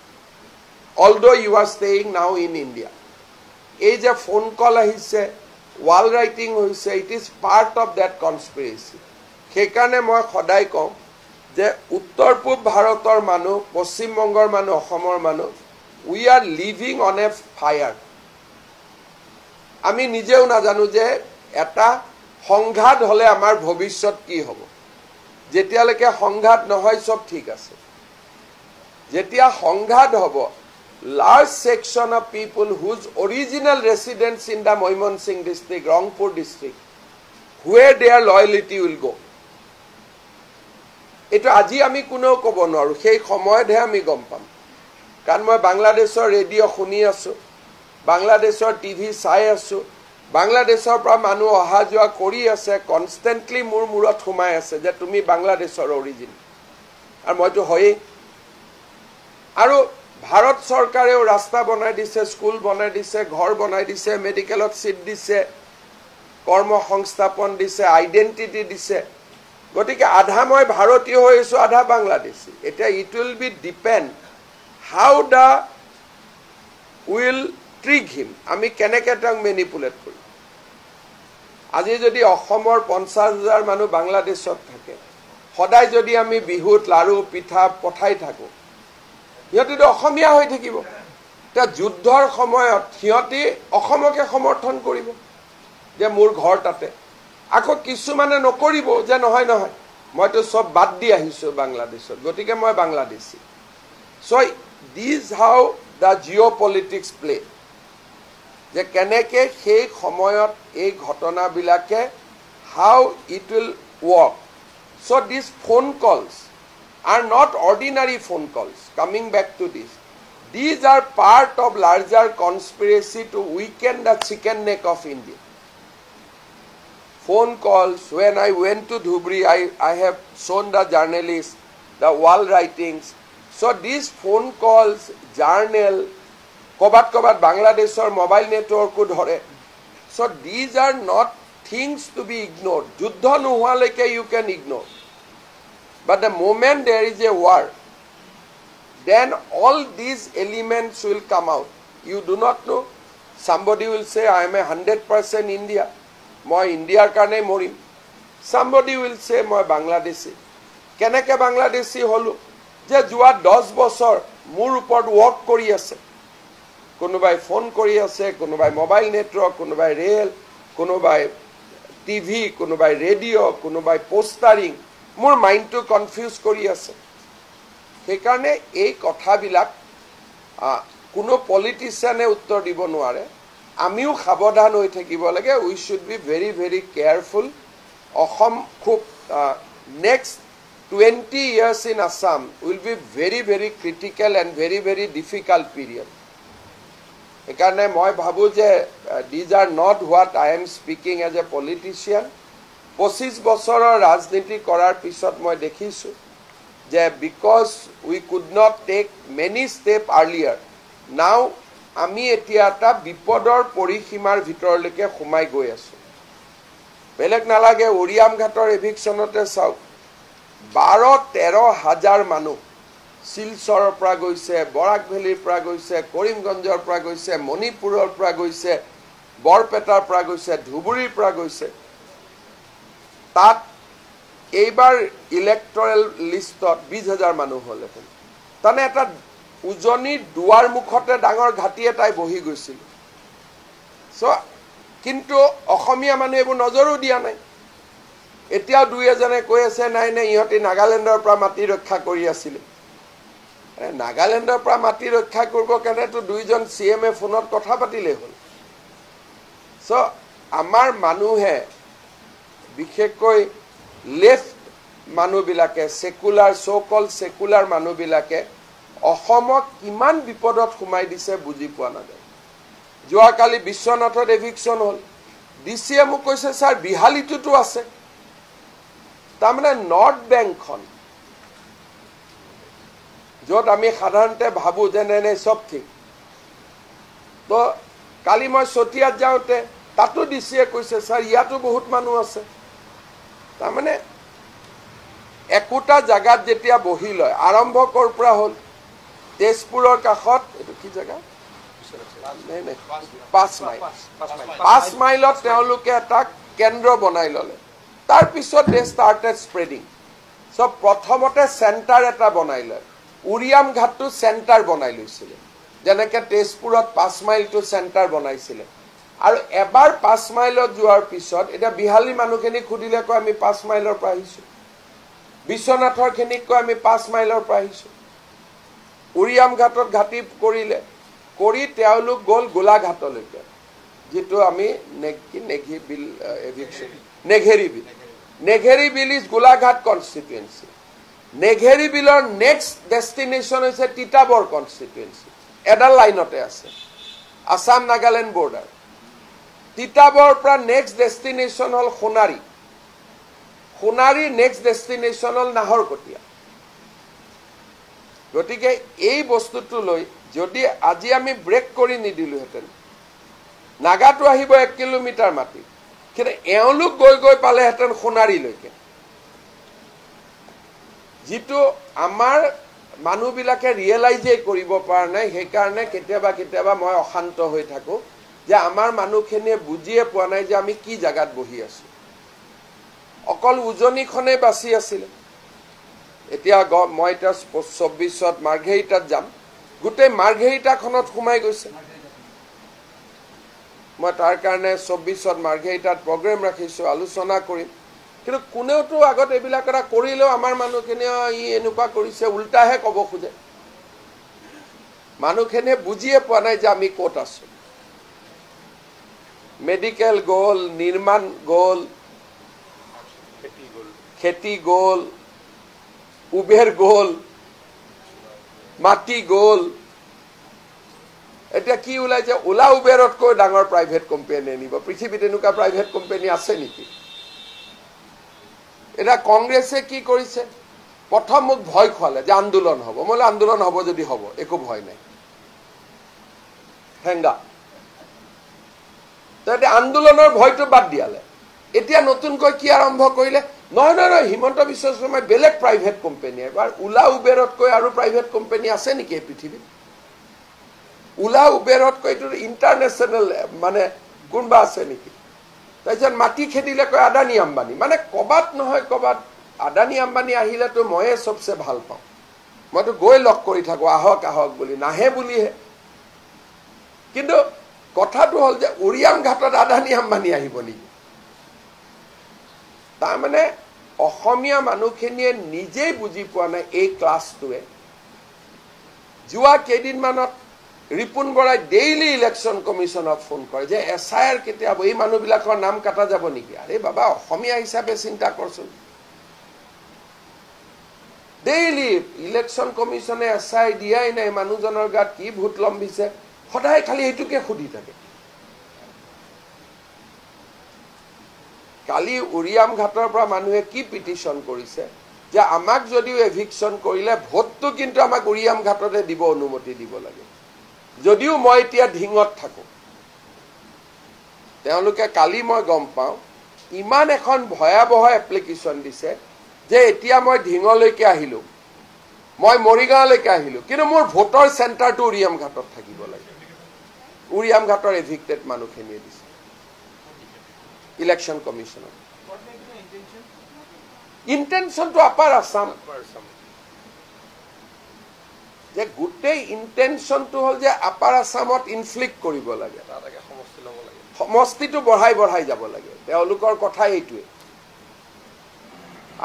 although you are staying now in India এই যে ফোন কল আহিছে wall writing হৈছে it is part of that conspiracy সেইকাৰণে মই সদায় কওঁ যে উত্তৰ পূব ভাৰতৰ মানুহ পশ্চিম বংগৰ মানুহ অসমৰ মানুহ we are living on a fire আমি নিজেও নাজানো যে এটা সংঘাত হলে আমাৰ ভৱিষ্যত কি হ'ব যেতিয়ালৈকে সংঘাত নহয় সব ঠিক আছে যেতিয়া সংঘাত হ'ব large section of people whose original residence in the Moimansingh district Rangpur district where their loyalty will go eto aji ami kuneo kobo noru সেই সময়তহে আমি গম পাম কাৰণ মই বাংলাদেশৰ ৰেডিঅ' শুনি আছো বাংলাদেশৰ টিভি চাই আছো বাংলাদেশৰ পৰা মানুহ অহা যোৱা কৰি আছে কনষ্টেণ্টলি মোৰ মূৰত সোমাই আছে যে তুমি বাংলাদেশৰ অৰিজিন আৰু মইতো হয়েই আৰু ভাৰত চৰকাৰেও ৰাস্তা বনাই দিছে স্কুল বনাই দিছে ঘৰ বনাই দিছে মেডিকেলত সিট দিছে কৰ্ম সংস্থাপন দিছে আইডেন্টিটি দিছে গতিকে আধা মই ভাৰতীয় হৈছো আধা বাংলাদেশী এটা it will be depend how the will trick him আমি কেনেকৈ তাক মেনিপুলেট কৰিম আজি যদি অসমৰ 50,000 মানুহ বাংলাদেশত থাকে সদায় যদি আমি বিহুত লাৰু পিঠা পঠাই থাকো সিহঁতিতো অসমীয়া হৈ থাকিব তা যুদ্ধৰ সময়ত সিহঁতি অসমকে সমৰ্থন কৰিব যে মোৰ ঘৰ তাতে আকৌ কিছুমানে নকৰিব যে নহয় নহয় মইতো সব বাদ দি আহিছো বাংলাদেশত গতিকে মই Bangladeshi so this how the geopolitics play যে কেনেকৈ সেই সময়ত এই ঘটনাবিলাকে how it will work so this phone calls are not ordinary phone calls. Coming back to this, these are part of larger conspiracy to weaken the chicken neck of India. Phone calls, when I went to Dhubri, I have shown the journalists, the wall writings. So these phone calls, journal, kobat Bangladeshor mobile network ko dhore. So these are not things to be ignored. Juddha nohaleke you can ignore. But the moment there is a war, then all these elements will come out. You do not know. Somebody will say, I am 100% India. Moi India karne morim. Somebody will say, moi Bangladeshi. Keneke Bangladeshi holu. Je jua 10 bochor mur upor work kori ase. Konobai phone kori ase, konobai mobile network, konobai rail, konobai TV, konobai radio, konobai postering. মোৰ মাইন্ডটো confuse কৰি আছে সেইকাৰণে এই কথাবিলাক কোনো পলিটিচিয়ানে উত্তৰ দিব নোৱাৰে আমিও সাৱধান হৈ থাকিব লাগে we should be very very careful Assam খুব next 20 years in Assam will be very very critical and very very difficult period সেইকাৰণে মই ভাবো যে these are not what I am speaking as a politician 25 বছৰৰ ৰাজনীতি কৰাৰ পিছত মই দেখিছো যে because we could not take many step earlier now আমি এতিয়া এটা বিপদৰ পৰিসীমাৰ ভিতৰলৈকে সোমাই গৈ আছো বেলেগ নালাগে ওৰিয়াম ঘাটৰ এভিকচনতে চাওক 12-13 হাজাৰ মানুহ শিলচৰৰ পৰা গৈছে বৰাক ভেলীৰ পৰা গৈছে কৰিমগঞ্জৰ পৰা গৈছে মণিপুৰৰ পৰা গৈছে বৰপেটাৰ পৰা গৈছে ধুবুৰীৰ পৰা গৈছে তাত এইবাৰ ইলেক্টৰেল লিষ্টত 20,000 মানুহ হল এখন তানে এটা উজনি দুৱাৰ মুখতে ডাঙৰ ঘাটি এটাই বহি গৈছিল সো কিন্তু অসমীয়া মানুহ এবোৰ নজৰো দিয়া নাই এতিয়া দুই এজনে কৈ আছে নাই নাই ইহঁতি নাগালেণ্ডৰ পৰা মাটি ৰক্ষা কৰি আছিল নাগালেণ্ডৰ পৰা মাটি ৰক্ষা কৰিব কাৰণেতো দুইজন সিএমএ ফোনত কথা পাতিলে হল সো আমাৰ মানুহে বিশেষকৈ লেফট মানুহবিলাকে সেকুলাৰ সো-কল সেকুলাৰ মানুহবিলাকে অসমক কিমান বিপদত সোমাই দিছে বুজি পোৱা নাযায় যোৱাকালি বিশ্বনাথত এভিকচন হল ডিসিএ মোক কৈছে স্যাৰ বিহালীটোতো আছে তাৰমানে নৰ্থ বেংকখন য'ত আমি সাধাৰণতে ভাবো যে নাই সব ঠিক তো কালি মই চতিয়াত যাওঁতে তাতো ডিসিএ কৈছে স্যাৰ ইয়াতো বহুত মানুহ আছে তাৰমানে একোটা জায়গাত যেতিয়া বহি লয় আৰম্ভ কৰ পৰা হল তেজপুৰৰ কাষত এটো কি জায়গা 5 মাইলত তেওঁলোকে এটা কেন্দ্ৰ বনাই ললে তাৰ পিছত দে ষ্টাৰ্টেড স্প্ৰেডিং সব প্ৰথমতে সেন্টাৰ এটা বনাই লয় উৰিয়াম ঘাটটো সেন্টাৰ বনাই লৈছিল যেনেকৈ তেজপুৰত 5 মাইলটো সেন্টাৰ বনাইছিল আৰু এবাৰ 5 মাইলত যোৱাৰ পিছত এটা বিহালী মানুহখিনি খুদিলে কয় আমি 5 মাইলৰ পৰা আহিছো বিশ্বনাথৰ খিনিক কয় আমি 5 মাইলৰ পৰা আহিছো উৰিয়াম ঘাটত ঘাটি কৰিলে কৰি তেওঁলোক গল গোলাঘাটলৈকে যেটো আমি নেঘি বিল এভিকচন নেঘেৰি বিল ইজ গোলাঘাট কনস্টিটুৱেন্সি নেঘেৰি বিলৰ নেক্সট ডেষ্টিনেশ্যন হৈছে তিতাবৰ কনস্টিটুৱেন্সি এডাল লাইনতে আছে আসাম নাগালেণ্ড বৰ্ডাৰ তিতাবৰ পৰা নেক্সট ডেষ্টিনেশ্যন হ'ল সোণাৰী, সোণাৰী নেক্সট ডেষ্টিনেশ্যন হ'ল নাহৰকটীয়া। গতিকে এই বস্তুটো লৈ যদি আজি আমি ব্ৰেক কৰি নিদিলোহেঁতেন, নাগাটো আহিব 1 কিলোমিটাৰ মাটি, কিন্তু এওঁলোক গৈ গৈ পালেহেঁতেন সোণাৰীলৈকে, যিটো আমাৰ মানুহবিলাকে ৰিয়েলাইজেই কৰিব পৰা নাই। সেইকাৰণে কেতিয়াবা কেতিয়াবা মই অশান্ত হৈ থাকোঁ যে আমাৰ মানুহখিনিয়ে বুজিয়ে পোৱা নাই যে আমি কি জেগাত বহি আছোঁ। অকল উজনিখনেই বাচি আছিলে। এতিয়া মই এতিয়া 24ত মাৰ্ঘেৰিটাত যাম, গোটেই মাৰ্ঘেৰিটাখনত সোমাই গৈছে। মই তাৰ কাৰণে 24ত মাৰ্ঘেৰিটাত প্ৰগ্ৰেম ৰাখিছোঁ, আলোচনা কৰিম। কিন্তু কোনেওতো আগত এইবিলাক এটা কৰিলেও আমাৰ মানুহখিনিয়ে ই এনেকুৱা কৰিছে উল্টাহে ক'ব খোজে। মানুহখিনিয়ে বুজিয়ে পোৱা নাই যে আমি ক'ত আছোঁ। মেডিকেল গ'ল, নিৰ্মাণ গ'ল, খেতি গ'ল, উবেৰ গ'ল, মাটি গ'ল। এতিয়া কি ওলাইছে, ওলা উবেৰতকৈ ডাঙৰ প্ৰাইভেট কোম্পানী আনিব। পৃথিৱীত এনেকুৱা প্ৰাইভেট কোম্পানী আছে নেকি? এতিয়া কংগ্ৰেছে কি কৰিছে, প্ৰথম মোক ভয় খুৱালে যে আন্দোলন হ'ব। মই বোলো আন্দোলন হ'ব যদি হ'ব, একো ভয় নাই, হেংগা। এতিয়া আন্দোলনৰ ভয়টো বাদ দিয়ালে। এতিয়া নতুনকৈ কি আৰম্ভ কৰিলে, নহয় নহয় নহয়, হিমন্ত বিশ্ব শৰ্মাই বেলেগ প্ৰাইভেট কোম্পানী। এবাৰ ওলা উবেৰতকৈ আৰু প্ৰাইভেট কোম্পানী আছে নেকি এই পৃথিৱীত? ওলা উবেৰতকৈ এইটো ইণ্টাৰনেশ্যনেল মানে কোনোবা আছে নেকি? তাৰপিছত মাটি খেদিলে কয় আদানী আম্বানী। মানে ক'বাত নহয় ক'বাত আদানী আম্বানী আহিলেতো ময়ে চবচে ভাল পাওঁ, মইতো গৈ লগ কৰি থাকোঁ আহক আহক বুলি, নাহে বুলিহে। কিন্তু কথাটো হ'ল যে উৰিয়াম ঘাটত আদানী আম্বানী আহিব নেকি? তাৰমানে অসমীয়া মানুহখিনিয়ে নিজেই বুজি পোৱা নাই এই ক্লাছটোৱে। যোৱা কেইদিনমানত ৰিপুণ বৰাই ডেইলি ইলেকশ্যন কমিশ্যনক ফোন কৰে যে SIR কেতিয়া হ'ব, এই মানুহবিলাকৰ নাম কাটা যাব নেকি? আৰে বাবা, অসমীয়া হিচাপে চিন্তা কৰচোন। ডেইলি ইলেকশ্যন কমিশ্যনে SIR দিয়াই নাই, মানুহজনৰ গাত কি ভূত লম্বিছে, সদায় খালি এইটোকে সুধি থাকে। কালি উৰিয়াম ঘাটৰ পৰা মানুহে কি পিটিশ্যন কৰিছে যে আমাক যদিও এভিকশ্যন কৰিলে ভোটটো কিন্তু আমাক উৰিয়াম ঘাটতে দিব, অনুমতি দিব লাগে। যদিও মই এতিয়া ঢিঙত থাকোঁ, তেওঁলোকে কালি মই গম পাওঁ ইমান এখন ভয়াৱহ এপ্লিকেশ্যন দিছে যে এতিয়া মই ঢিঙলৈকে আহিলোঁ, মই মৰিগাঁৱলৈকে আহিলোঁ, কিন্তু মোৰ ভোটৰ চেণ্টাৰটো উৰিয়াম ঘাটত থাকিব লাগে। উৰিয়াম ঘাটৰ এভিক্টেড মানুহখিনিয়ে দিছে ইলেকশ্যন কমিশ্যনত। ইণ্টেনশ্যনটো আপাৰ আছাম, যে গোটেই ইণ্টেনশ্যনটো হ'ল যে আপাৰ আছামত ইনফ্লিক্ট কৰিব লাগে, সমষ্টিটো বঢ়াই বঢ়াই যাব লাগে। তেওঁলোকৰ কথা এইটোৱে।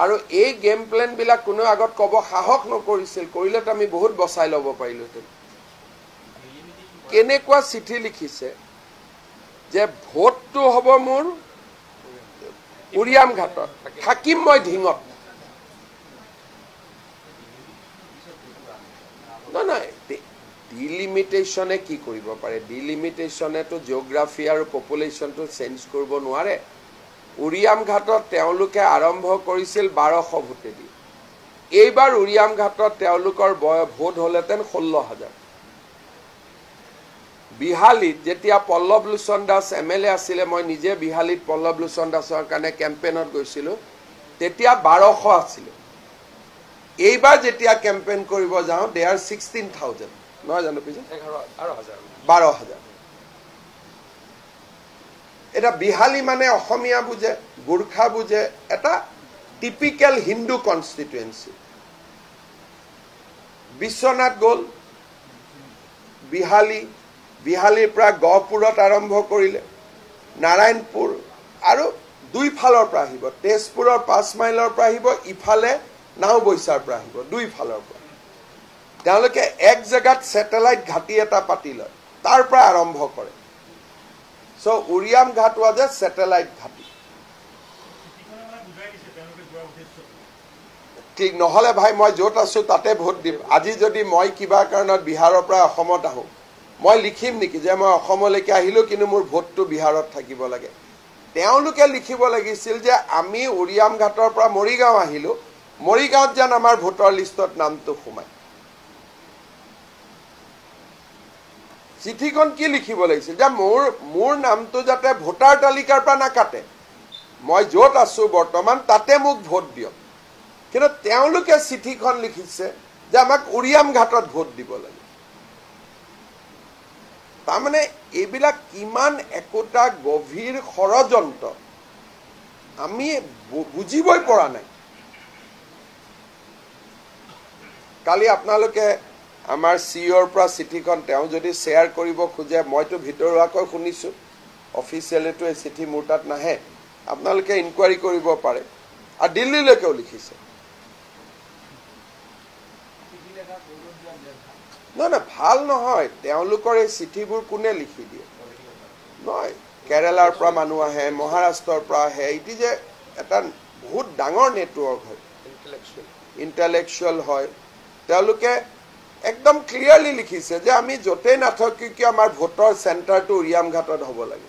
আৰু এই গেম প্লেনবিলাক কোনেও আগত ক'ব সাহস নকৰিছিল, কৰিলেতো আমি বহুত বচাই ল'ব পাৰিলোহেঁতেন। কেনেকুৱা চিঠি লিখিছে যে ভোটটো হ'ব মোৰ উৰিয়াম ঘাটত, থাকিম মই ঢিঙত। নহয়, ডিলিমিটেশ্যনে কি কৰিব পাৰে? ডিলিমিটেশ্যনেতো জিঅ'গ্ৰাফি আৰু পপুলেশ্যনটো চেঞ্জ কৰিব নোৱাৰে। উৰিয়াম ঘাটত তেওঁলোকে আৰম্ভ কৰিছিল 1200 ভোটেদি। এইবাৰ উৰিয়াম ঘাটত তেওঁলোকৰ ভোট হ'লহেঁতেন 16,000। বিহালীত যেতিয়া পল্লৱ লোচন দাস MLA আছিলে, মই নিজে বিহালীত পল্লৱ লোচন দাসৰ কাৰণে কেম্পেইনত গৈছিলোঁ, তেতিয়া 1200 আছিলে। এইবাৰ যেতিয়া কেম্পেইন কৰিব যাওঁ দে আৰ 16,000, নহয় জানো? পিছে 12,000। এটা বিহালী মানে অসমীয়া বুজে, গোৰ্খা বুজে, এটা টিপিকেল হিন্দু কনষ্টিটুৱেঞ্চি। বিশ্বনাথ গ'ল, বিহালীৰ পৰা গহপুৰত আৰম্ভ কৰিলে, নাৰায়ণপুৰ, আৰু দুইফালৰ পৰা আহিব, তেজপুৰৰ 5 মাইলৰ পৰা আহিব, ইফালে নাওবৈচাৰ পৰা আহিব, দুইফালৰ পৰা। তেওঁলোকে এক জেগাত ছেটেলাইট ঘাটি এটা পাতি লয়, তাৰ পৰা আৰম্ভ কৰে। চ' উৰিয়াম ঘাট ৱাজ এ ছেটেলাইট ঘাটি। ঠিক নহ'লে ভাই মই য'ত আছোঁ তাতে ভোট দিম। আজি যদি মই কিবা কাৰণত বিহাৰৰ পৰা অসমত আহোঁ, মই লিখিম নেকি যে মই অসমলৈকে আহিলোঁ কিন্তু মোৰ ভোটটো বিহাৰত থাকিব লাগে তেওঁলোকে লিখিব লাগিছিল যে আমি উৰিয়াম ঘাটৰ পৰা মৰিগাঁও আহিলোঁ মৰিগাঁৱত যেন আমাৰ ভোটৰ লিষ্টত নামটো সোমায় চিঠিখন কি লিখিব লাগিছিল যে মোৰ নামটো যাতে ভোটাৰ তালিকাৰ পৰা নাকাটে মই য'ত আছো বৰ্তমান তাতে মোক ভোট দিয়ক কিন্তু তেওঁলোকে চিঠিখন লিখিছে যে আমাক উৰিয়াম ঘাটত ভোট দিব লাগে তাৰমানে এইবিলাক কিমান একোটা গভীৰ ষড়যন্ত্ৰ আমি বুজিবই পৰা নাই কালি আপোনালোকে আমাৰ সিওৰ পৰা চিঠিখন তেওঁ যদি শ্বেয়াৰ কৰিব খোজে মইতো ভিতৰুৱাকৈ শুনিছোঁ অফিচিয়েলিটো এই চিঠি মোৰ তাত নাহে আপোনালোকে ইনকুৱাৰী কৰিব পাৰে আৰু দিল্লীলৈকেও লিখিছে নহয় ভাল নহয় তেওঁলোকৰ এই চিঠিবোৰ কোনে লিখি দিয়ে নহয় কেৰালাৰ পৰা মানুহ আহে মহাৰাষ্ট্ৰৰ পৰা আহে ইট ইজ এটা বহুত ডাঙৰ নেটৱৰ্ক হয় ইণ্টেলেকচুৱেল হয় তেওঁলোকে একদম ক্লিয়াৰলি লিখিছে যে আমি য'তেই নাথাকি কিয় আমাৰ ভোটৰ চেণ্টাৰটো উৰিয়াম ঘাটত হ'ব লাগে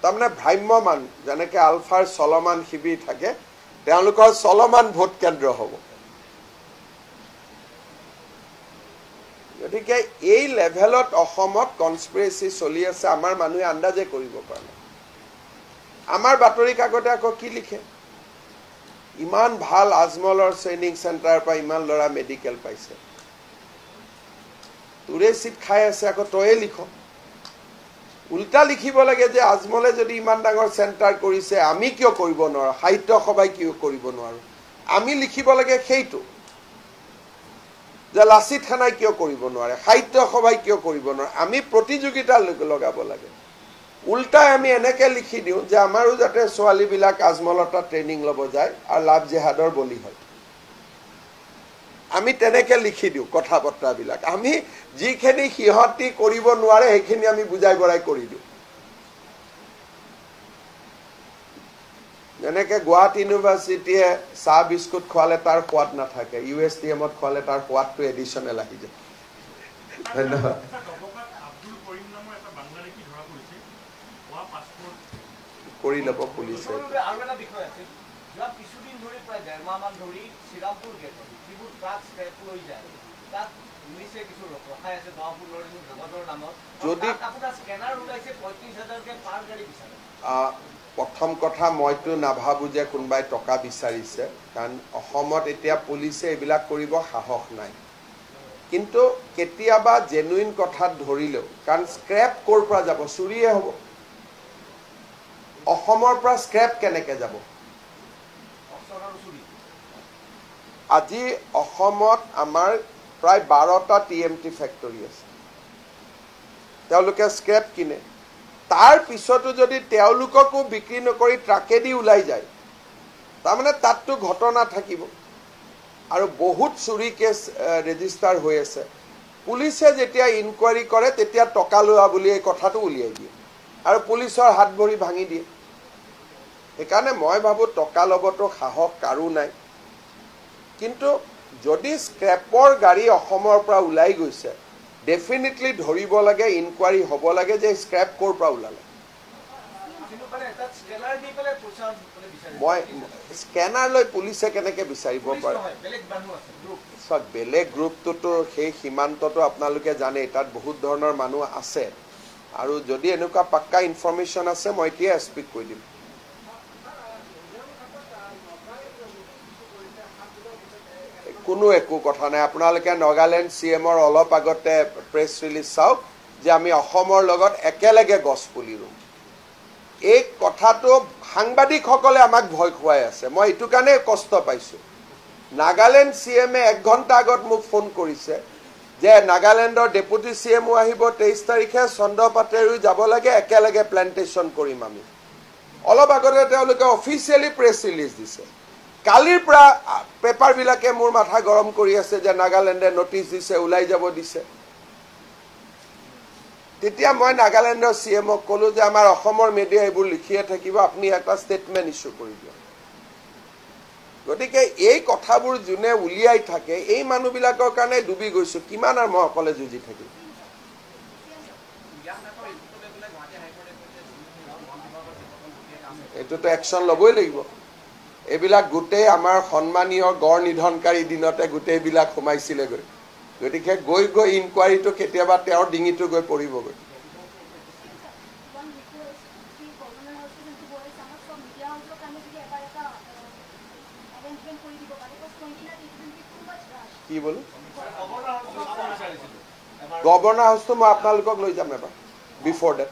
তাৰমানে ভ্ৰাম্যমান যেনেকৈ আলফাৰ চলমান শিবিৰ থাকে তেওঁলোকৰ চলমান ভোট কেন্দ্ৰ হ'ব গতিকে এই লেভেলত অসমত কনস্পিৰেচি চলি আছে আমাৰ মানুহে আন্দাজে কৰিব পৰা নাই আমাৰ বাতৰি কাকতে আকৌ কি লিখে ইমান ভাল আজমলৰ ট্ৰেইনিং চেণ্টাৰৰ পৰা ইমান ল'ৰা মেডিকেল পাইছে তোৰে চিট খাই আছে আকৌ তয়ে লিখ উল্টা লিখিব লাগে যে আজমলে যদি ইমান ডাঙৰ চেণ্টাৰ কৰিছে আমি কিয় কৰিব নোৱাৰো সাহিত্য সভাই কিয় কৰিব নোৱাৰো আমি লিখিব লাগে সেইটো যে লাচিত খানাই কিয় কৰিব নোৱাৰে সাহিত্য সভাই কিয় কৰিব নোৱাৰে আমি প্ৰতিযোগিতা লগাব লাগে উল্টাই আমি এনেকে লিখি দিওঁ যে আমাৰো যাতে ছোৱালীবিলাক আজমলতা ট্ৰেইনিং ল'ব যায় আৰু লাভ জেহাদৰ বলি হয় আমি তেনেকে লিখি দিওঁ কথা বতৰাবিলাক আমি যিখিনি সিহঁতি কৰিব নোৱাৰে সেইখিনি আমি বুজাই বঢ়াই কৰি দিওঁ যেনেকে গুৱাহাটী ইউনিভাৰ্চিটিয়ে চাহ বিস্কুট খোৱালে তাৰ সোৱাদ নাথাকে USTMত খোৱালে তাৰ সোৱাদটো এডিশ্যনেল আহি যায় ধন্যবাদ কৰি ল'ব পুলিচে আৰু এটা বিষয় আছে যোৱা কিছুদিন ধৰি প্ৰায় ডেৰমাহমান ধৰি শ্ৰীৰামপুৰ গেটত যিবোৰ ট্ৰাক স্ক্ৰেপ লৈ যায় তাত পুলিচে কিছু ৰখাই আছে গাঁওপুৰৰ জগতৰ নামত যদি আপোনাৰ স্কেনাৰ ওলাইছে 35,000কে পাৰ গাড়ী বিচাৰে প্ৰথম কথা মইতো নাভাবোঁ যে কোনোবাই টকা বিচাৰিছে কাৰণ অসমত এতিয়া পুলিচে এইবিলাক কৰিব সাহস নাই কিন্তু কেতিয়াবা জেনুইন কথাত ধৰিলেও কাৰণ স্ক্ৰেপ ক'ৰ পৰা যাব চুৰিয়ে হ'ব অসমৰ পৰা স্ক্ৰেপ কেনেকৈ যাব আজি অসমত আমাৰ প্ৰায় 12টা TMT ফেক্টৰী আছে তেওঁলোকে স্ক্ৰেপ কিনে তাৰ পিছতো যদি তেওঁলোককো বিক্ৰী নকৰি ট্ৰাকেদি ওলাই যায় তাৰমানে তাততো ঘটনা থাকিব আৰু বহুত চুৰি কেছ ৰেজিষ্টাৰ হৈ আছে পুলিচে যেতিয়া ইনকুৱাৰী কৰে তেতিয়া টকা লোৱা বুলি এই কথাটো উলিয়াই দিয়ে আৰু পুলিচৰ হাত ভৰি ভাঙি দিয়ে সেইকাৰণে মই ভাবোঁ টকা ল'বতো সাহস কাৰো নাই কিন্তু যদি স্ক্ৰেপৰ গাড়ী অসমৰ পৰা ওলাই গৈছে ডেফিনেটলি ধৰিব লাগে ইনকুৱাৰী হ'ব লাগে যে স্ক্ৰেপ ক'ৰ পৰা ওলালে মই স্কেনাৰ লৈ পুলিচে কেনেকৈ বিচাৰিব পাৰে চব বেলেগ গ্ৰুপটোতো সেই সীমান্তটো আপোনালোকে জানে তাত বহুত ধৰণৰ মানুহ আছে আৰু যদি এনেকুৱা পাক্কা ইনফৰমেশ্যন আছে মই এতিয়া স্পীক কৰি দিম কোনো একো কথা নাই আপোনালোকে নাগালেণ্ড CMৰ অলপ আগতে প্ৰেছ ৰিলিজ চাওক যে আমি অসমৰ লগত একেলগে গছ পুলি ৰুম এই কথাটো সাংবাদিকসকলে আমাক ভয় খুৱাই আছে মই এইটো কাৰণে কষ্ট পাইছোঁ নাগালেণ্ড CMে 1 ঘণ্টা আগত মোক ফোন কৰিছে যে নাগালেণ্ডৰ ডেপুটি CMও আহিব 23 তাৰিখে চন্দ্ৰপাতেৰো যাব লাগে একেলগে প্লেণ্টেশ্যন কৰিম আমি অলপ আগতে তেওঁলোকে অফিচিয়েলি প্ৰেছ ৰিলিজ দিছে কালিৰ পৰা পেপাৰবিলাকে মোৰ মাথা গৰম কৰি আছে যে নাগালেণ্ডে নটিচ দিছে ওলাই যাব দিছে তেতিয়া মই নাগালেণ্ডৰ CMক ক'লো যে আমাৰ অসমৰ মিডিয়া এইবোৰ লিখিয়ে থাকিব আপুনি এটা ষ্টেটমেণ্ট ইছ্যু কৰি দিয়ক গতিকে এই কথাবোৰ যোনে উলিয়াই থাকে এই মানুহবিলাকৰ কাৰণে ডুবি গৈছোঁ কিমান আৰু মই অকলে যুঁজি থাকিম এইটোতো একশ্যন ল'বই লাগিব এইবিলাক গোটেই আমাৰ সন্মানীয় গড় নিধনকাৰী দিনতে গোটেইবিলাক সোমাইছিলেগৈ গতিকে গৈ গৈ ইনকুৱাৰীটো কেতিয়াবা তেওঁৰ ডিঙিটো গৈ পৰিবগৈ কি বলো গভৰ্ণৰ হাউচটো মই আপোনালোকক লৈ যাম এবাৰ বিফৰ ডেট